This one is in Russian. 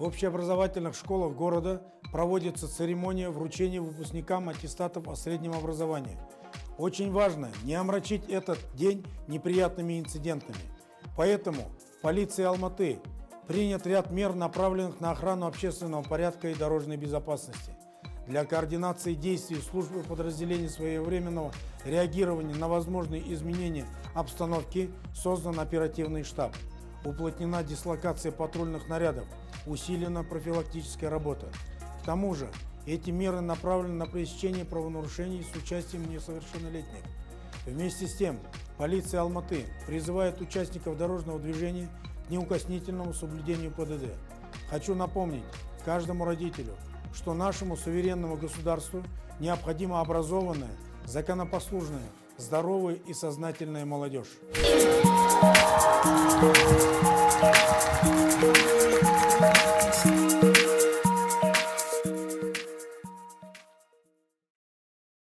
В общеобразовательных школах города проводится церемония вручения выпускникам аттестатов о среднем образовании. Очень важно не омрачить этот день неприятными инцидентами. Поэтому полиция Алматы принят ряд мер, направленных на охрану общественного порядка и дорожной безопасности. Для координации действий службы подразделений своевременного реагирования на возможные изменения обстановки создан оперативный штаб. Уплотнена дислокация патрульных нарядов, усилена профилактическая работа. К тому же эти меры направлены на пресечение правонарушений с участием несовершеннолетних. Вместе с тем, полиция Алматы призывает участников дорожного движения к неукоснительному соблюдению ПДД. Хочу напомнить каждому родителю, что нашему суверенному государству необходима образованная, законопослушная, здоровая и сознательная молодежь.